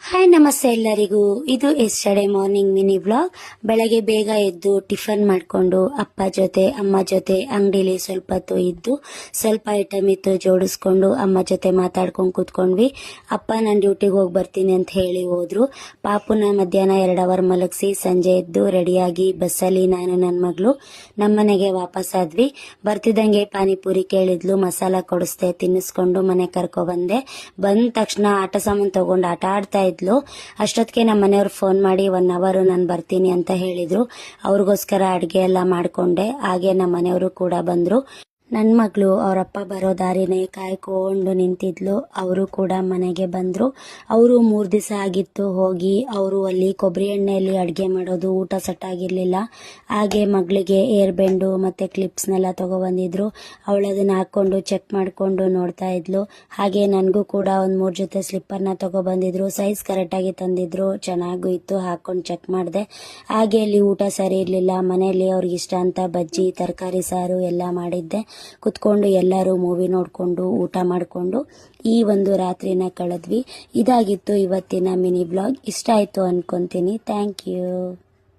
Hi ನಮಸ್ತೆ ಎಲ್ಲರಿಗೂ. ಇದು ಎಸ್ಟರ್ಡೇ ಮಾರ್ನಿಂಗ್ ಮಿನಿ ಬ್ಲಾಗ್. ಬೆಳಗ್ಗೆ ಬೇಗ ಎದ್ದು ಟಿಫನ್ ಮಾಡಿಕೊಂಡು ಅಪ್ಪ ಜೊತೆ ಅಮ್ಮ ಜೊತೆ ಅಂಗಡಿಲಿ ಸ್ವಲ್ಪ ಹೊತ್ತು ಇದ್ದು ಸ್ವಲ್ಪ ಐಟಮ್ ಇತ್ತು ಜೋಡಿಸ್ಕೊಂಡು ಅಮ್ಮ ಜೊತೆ ಮಾತಾಡ್ಕೊಂಡು ಕೂತ್ಕೊಂಡ್ವಿ. ಅಪ್ಪ ನಾನು ಡ್ಯೂಟಿಗೆ ಹೋಗಿ ಬರ್ತೀನಿ ಅಂತ ಹೇಳಿ ಹೋದ್ರು. ಪಾಪುನ ಮಧ್ಯಾಹ್ನ 2 ಅವರ್ ಮಲಗಿಸಿ ಸಂಜೆ ಎದ್ದು ರೆಡಿಯಾಗಿ ಬಸ್ಸಲ್ಲಿ ನಾನು ನನ್ನ ಮಗಳು ನಮ್ಮನೆಗೆ ವಾಪಸ್ ಆದ್ವಿ. ಬರ್ತಿದ್ದಂಗೆ ಪಾನಿಪುರಿ ಕೇಳಿದ್ಲು, ಮಸಾಲ ಕೊಡಿಸ್ದೆ, ತಿನ್ನಿಸ್ಕೊಂಡು ಮನೆ ಕರ್ಕೊ ಬಂದೆ. ಬಂದ ತಕ್ಷಣ ಆಟ ಸಾಮಾನು ತಗೊಂಡು ಆಟ ಆಡ್ತಾ ಇದ್ಲು. ಅಷ್ಟೊತ್ತಿಗೆ ನಮ್ಮ ಮನೆಯವ್ರು ಫೋನ್ ಮಾಡಿ 1 ಅವರ್ ನಾನು ಬರ್ತೀನಿ ಅಂತ ಹೇಳಿದ್ರು. ಅವ್ರಿಗೋಸ್ಕರ ಅಡ್ಗೆ ಎಲ್ಲ ಮಾಡ್ಕೊಂಡೆ. ಹಾಗೆ ನಮ್ಮ ಮನೆಯವರು ಕೂಡ ಬಂದ್ರು. ನನ್ನ ಮಗಳು ಅವರಪ್ಪ ಬರೋ ದಾರಿನೇ ಕಾಯ್ಕೊಂಡು ನಿಂತಿದ್ಲು. ಅವರು ಕೂಡ ಮನೆಗೆ ಬಂದ್ರು. ಅವರು 3 ದಿವಸ ಆಗಿತ್ತು ಹೋಗಿ. ಅವರು ಅಲ್ಲಿ ಕೊಬ್ಬರಿ ಎಣ್ಣೆಯಲ್ಲಿ ಅಡುಗೆ ಮಾಡೋದು, ಊಟ ಸೆಟ್ ಆಗಿರ್ಲಿಲ್ಲ. ಹಾಗೆ ಮಗಳಿಗೆ ಏರ್ ಬೆಂಡು ಮತ್ತೆ ಕ್ಲಿಪ್ಸ್ನೆಲ್ಲ ತಗೊಬಂದಿದ್ರು. ಅವಳು ಅದನ್ನ ಹಾಕೊಂಡು ಚೆಕ್ ಮಾಡ್ಕೊಂಡು ನೋಡ್ತಾ ಇದ್ಲು. ಹಾಗೆ ನನಗೂ ಕೂಡ ಒಂದು 3 ಜೊತೆ ಸ್ಲಿಪ್ಪರ್ನ ತಗೊಬಂದಿದ್ರು. ಸೈಜ್ ಕರೆಕ್ಟಾಗಿ ತಂದಿದ್ರು, ಚೆನ್ನಾಗೂ ಇತ್ತು, ಹಾಕೊಂಡು ಚೆಕ್ ಮಾಡಿದೆ. ಹಾಗೆ ಅಲ್ಲಿ ಊಟ ಸರಿ ಇರಲಿಲ್ಲ. ಮನೆಯಲ್ಲಿ ಅವ್ರಿಗೆ ಇಷ್ಟ ಅಂತ ಬಜ್ಜಿ, ತರಕಾರಿ ಸಾರು ಎಲ್ಲ ಮಾಡಿದ್ದೆ. ಕುತ್ಕೊಂಡು ಎಲ್ಲರೂ ಮೂವಿ ನೋಡ್ಕೊಂಡು ಊಟ ಮಾಡಿಕೊಂಡು ಈ ಒಂದು ರಾತ್ರಿನ ಕಳೆದ್ವಿ. ಇದಾಗಿತ್ತು ಇವತ್ತಿನ ಮಿನಿ ಬ್ಲಾಗ್. ಇಷ್ಟ ಆಯ್ತು ಅನ್ಕೊಂತೀನಿ. Thank you.